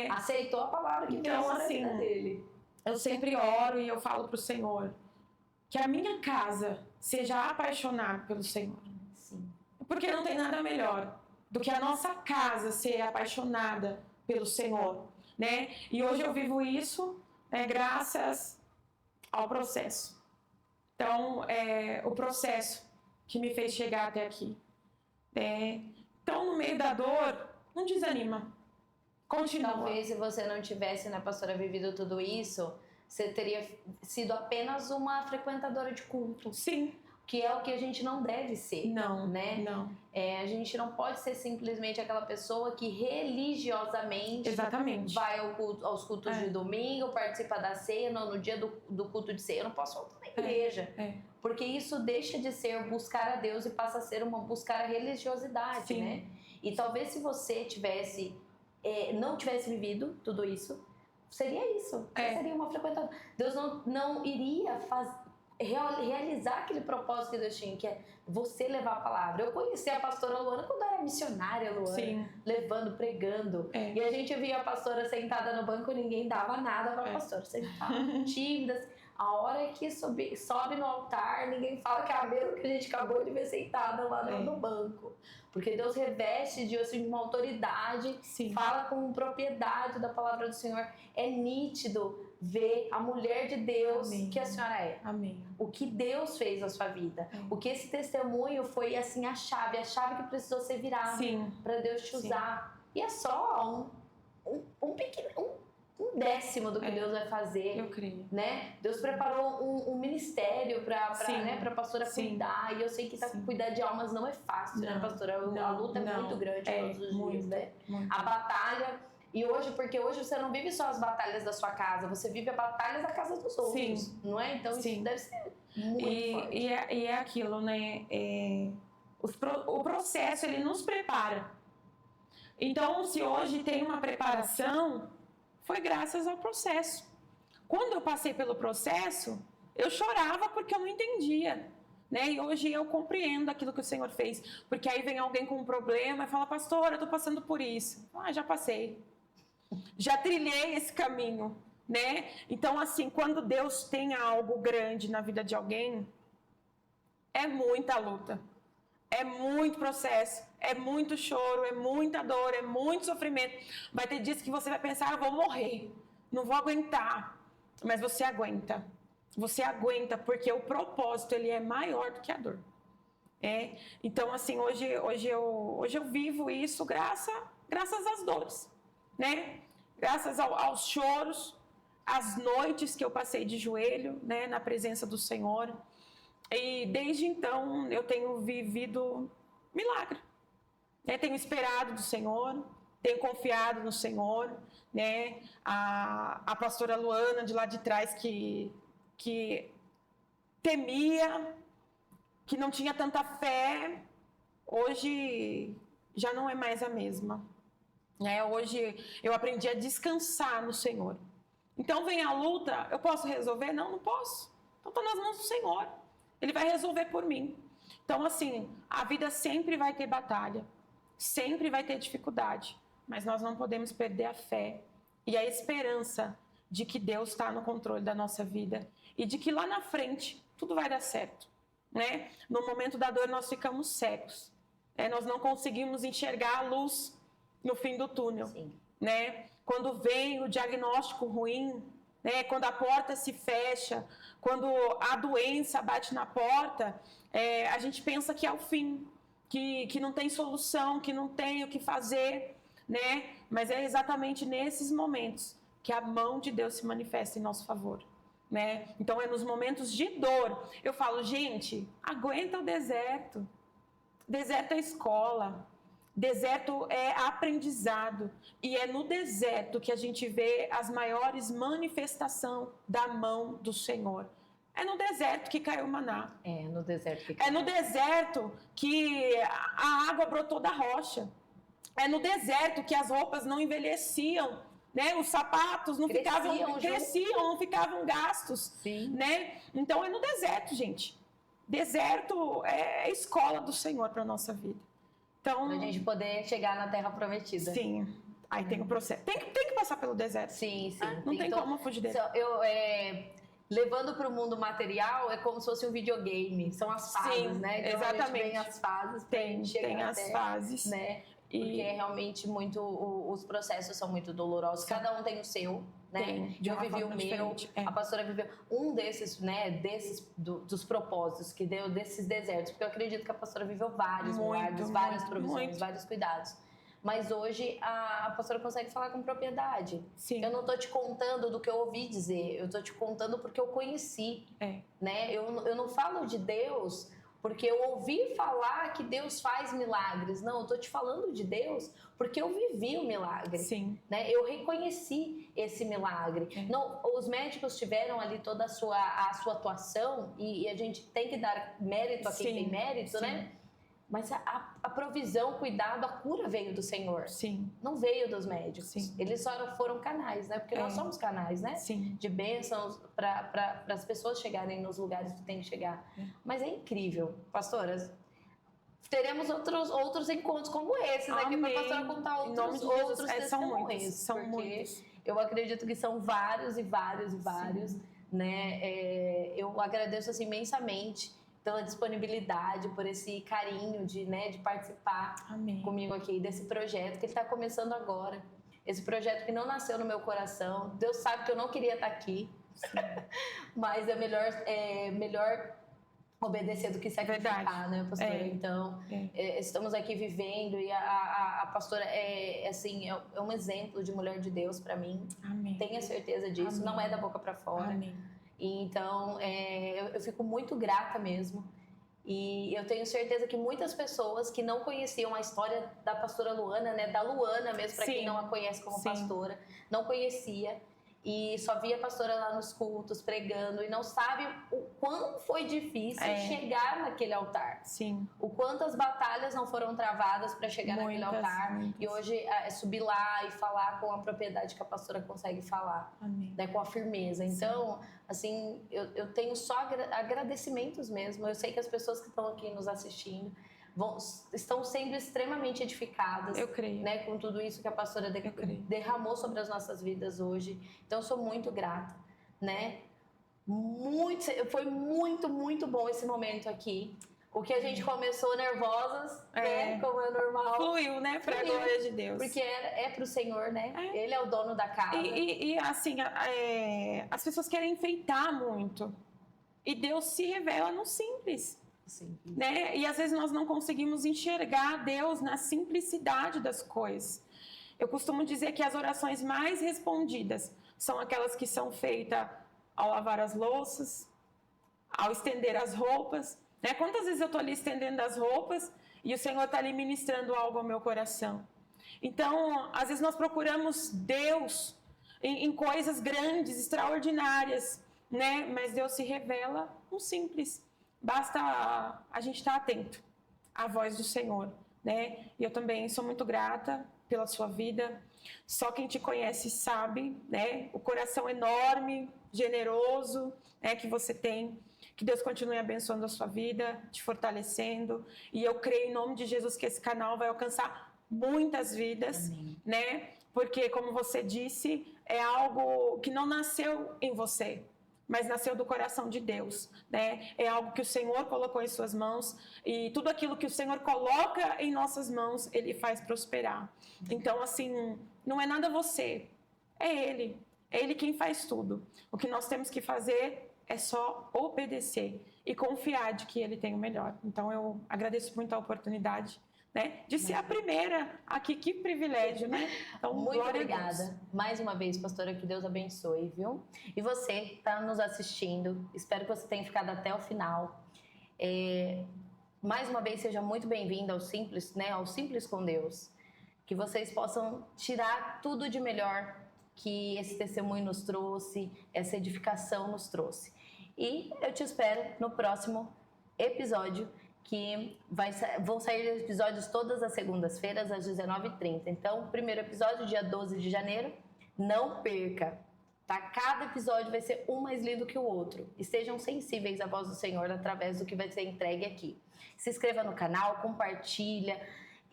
aceitou a palavra que
então,
veio
assim,
dele.
Eu sempre oro e eu falo pro Senhor que a minha casa seja apaixonada pelo Senhor.
Sim.
Porque não tem nada melhor do que a nossa casa ser apaixonada pelo Senhor, né? E hoje eu vivo isso, graças ao processo. Então, o processo que me fez chegar até aqui. Então, no meio da dor, não desanima. Continua.
Talvez se você não tivesse, né, pastora, vivido tudo isso, você teria sido apenas uma frequentadora de culto.
Sim.
Que é o que a gente não deve ser.
Não,
né?
Não.
A gente não pode ser simplesmente aquela pessoa que religiosamente
Exatamente.
vai aos cultos de domingo, participa da ceia, no dia do culto de ceia. Eu não posso faltar na igreja. Porque isso deixa de ser buscar a Deus e passa a ser buscar a religiosidade,
Sim.
né? E talvez se você não tivesse vivido tudo isso, seria isso. Você seria uma frequentadora. Deus não iria realizar aquele propósito que Deus tinha, que é você levar a palavra. Eu conheci a pastora Luana quando eu era missionária, Luana.
Sim.
Levando, pregando. E a gente via a pastora sentada no banco, ninguém dava nada pra pastora. Sentada, tímida. A hora que sobe no altar, ninguém fala que é a mesma que a gente acabou de ver sentada lá no banco. Porque Deus reveste de uma autoridade, fala com propriedade da palavra do Senhor. É nítido ver a mulher de Deus que a senhora é.
Amém.
O que Deus fez na sua vida. O que esse testemunho foi assim a chave que precisou ser virada para Deus te usar. E é só um décimo do que Deus vai fazer.
Eu creio.
Né? Deus preparou um ministério para a pastora cuidar. E eu sei que cuidar de almas não é fácil, né, pastora? A luta é muito grande todos os dias, né?
Muito.
A batalha. E hoje, porque hoje você não vive só as batalhas da sua casa, você vive a batalha da casa dos outros. Não é? Então isso deve ser muito forte.
E é aquilo, né? O processo, ele nos prepara. Então, se hoje tem uma preparação, foi graças ao processo. Quando eu passei pelo processo, eu chorava porque eu não entendia. Né? E hoje eu compreendo aquilo que o Senhor fez. Porque aí vem alguém com um problema e fala: pastor, eu estou passando por isso. Já passei. Já trilhei esse caminho. Né? Então, assim, quando Deus tem algo grande na vida de alguém, é muita luta. É muito processo, é muito choro, é muita dor, é muito sofrimento. Vai ter dias que você vai pensar: eu vou morrer, não vou aguentar. Mas você aguenta. Você aguenta, porque o propósito, ele é maior do que a dor. Então, assim, hoje eu vivo isso graças às dores, né? Graças aos choros, às noites que eu passei de joelho, né, na presença do Senhor. E desde então eu tenho vivido milagre. Tenho esperado do Senhor, tenho confiado no Senhor. Né? A pastora Luana de lá de trás que temia, que não tinha tanta fé, hoje já não é mais a mesma. Hoje eu aprendi a descansar no Senhor. Então vem a luta, eu posso resolver? Não posso. Então está nas mãos do Senhor. Ele vai resolver por mim. Então, assim, a vida sempre vai ter batalha, sempre vai ter dificuldade, mas nós não podemos perder a fé e a esperança de que Deus está no controle da nossa vida e de que lá na frente tudo vai dar certo, né? No momento da dor nós ficamos cegos, nós não conseguimos enxergar a luz no fim do túnel,
Sim.
né? Quando vem o diagnóstico ruim, né? Quando a porta se fecha, quando a doença bate na porta, a gente pensa que é o fim, que não tem solução, que não tem o que fazer, né? Mas é exatamente nesses momentos que a mão de Deus se manifesta em nosso favor, né? Então é nos momentos de dor. Eu falo, gente, aguenta o deserto. Deserto é escola. Deserto é aprendizado. E é no deserto que a gente vê as maiores manifestações da mão do Senhor. É no deserto que caiu o maná.
É no deserto que
É no deserto que a água brotou da rocha. É no deserto que as roupas não envelheciam, né? Os sapatos não cresciam, não ficavam gastos.
Sim.
Né? Então é no deserto, gente. Deserto é a escola do Senhor para a nossa vida. Então,
pra gente poder chegar na Terra Prometida.
Sim. Aí tem o processo. Tem que passar pelo deserto.
Sim.
Não tem como fugir dele.
Levando para o mundo material, é como se fosse um videogame. São as fases, né? Então,
exatamente.
Tem as fases.
Tem as fases.
Né? Porque é realmente muito... Os processos são muito dolorosos. Cada um tem o seu, né? Eu vivi o meu, a pastora viveu um desses, né? Dos propósitos que deu, desses desertos. Porque eu acredito que a pastora viveu vários milagres, várias provisões, vários cuidados. Mas hoje a pastora consegue falar com propriedade.
Sim.
Eu não tô te contando do que eu ouvi dizer, eu tô te contando porque eu conheci. Né? Eu não falo de Deus porque eu ouvi falar que Deus faz milagres. Não, eu tô te falando de Deus porque eu vivi o milagre.
Sim.
Né? Eu reconheci esse milagre. Não, os médicos tiveram ali toda a sua atuação e a gente tem que dar mérito a quem tem mérito, né? Mas a provisão, o cuidado, a cura veio do Senhor.
Sim.
Não veio dos médicos.
Sim.
Eles só foram canais, né? Porque nós somos canais, né?
Sim.
De bênçãos para as pessoas chegarem nos lugares que tem que chegar. Mas é incrível. Pastoras, teremos outros encontros como esses aqui para a pastora contar outros testemunhos.
São muitos.
Eu acredito que são vários e vários e vários. Né? Eu agradeço assim, imensamente pela disponibilidade, por esse carinho de participar comigo aqui desse projeto que ele está começando agora. Esse projeto que não nasceu no meu coração. Deus sabe que eu não queria estar aqui, mas é melhor obedecer do que sacrificar, né, pastora? Então, estamos aqui vivendo e a pastora é um exemplo de mulher de Deus para mim.
Amém.
Tenha certeza disso, não é da boca para fora.
Amém.
Então, eu fico muito grata mesmo. E eu tenho certeza que muitas pessoas que não conheciam a história da pastora Luana, né, da Luana mesmo, para quem não a conhece como pastora, não conhecia e só via a pastora lá nos cultos pregando e não sabe o quão foi difícil chegar naquele altar.
Sim.
O quantas batalhas não foram travadas para chegar naquele altar. E hoje é subir lá e falar com a propriedade que a pastora consegue falar, né, com a firmeza. Então, assim, eu tenho só agradecimentos mesmo. Eu sei que as pessoas que estão aqui nos assistindo estão sendo extremamente edificadas.
Eu creio.
Né, com tudo isso que a pastora derramou sobre as nossas vidas hoje. Então, eu sou muito grata, né? Foi muito, muito bom esse momento aqui. O que a gente começou nervosas, né? Como é normal.
Fluiu, né? Pra glória de Deus.
Porque é pro Senhor, né? Ele é o dono da casa.
E assim, as pessoas querem enfeitar muito. E Deus se revela no simples.
Sim.
Né? E às vezes nós não conseguimos enxergar Deus na simplicidade das coisas. Eu costumo dizer que as orações mais respondidas são aquelas que são feitas ao lavar as louças, ao estender as roupas. Né? Quantas vezes eu estou ali estendendo as roupas e o Senhor está ali ministrando algo ao meu coração? Então, às vezes nós procuramos Deus em coisas grandes, extraordinárias, né? Mas Deus se revela no simples. Basta a gente estar atento à voz do Senhor, né? E eu também sou muito grata pela sua vida. Só quem te conhece sabe, né? O coração enorme, generoso, né? Que você tem, Que Deus continue abençoando a sua vida, te fortalecendo. E eu creio em nome de Jesus que esse canal vai alcançar muitas vidas,
Amém.
né? Porque, como você disse, é algo que não nasceu em você, mas nasceu do coração de Deus, né? É algo que o Senhor colocou em suas mãos e tudo aquilo que o Senhor coloca em nossas mãos, Ele faz prosperar. Então, assim, não é nada você, é Ele. É Ele quem faz tudo. O que nós temos que fazer é só obedecer e confiar de que Ele tem o melhor. Então, eu agradeço muito a oportunidade, né, de ser a primeira aqui. Que privilégio, né? Então,
muito
glória a Deus.
obrigada. Mais uma vez, pastora, que Deus abençoe, viu? E você que está nos assistindo, espero que você tenha ficado até o final. Mais uma vez, seja muito bem-vindo ao Simples, né? Ao Simples com Deus. Que vocês possam tirar tudo de melhor que esse testemunho nos trouxe, essa edificação nos trouxe. E eu te espero no próximo episódio, que vão sair episódios todas as segundas-feiras às 19h30. Então, o primeiro episódio, dia 12 de janeiro, não perca, tá? Cada episódio vai ser um mais lindo que o outro. Estejam sensíveis à voz do Senhor através do que vai ser entregue aqui. Se inscreva no canal, compartilha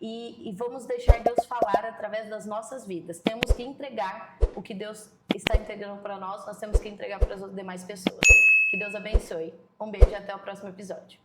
e vamos deixar Deus falar através das nossas vidas. Temos que entregar o que Deus está entregando para nós temos que entregar para as demais pessoas. Que Deus abençoe. Um beijo e até o próximo episódio.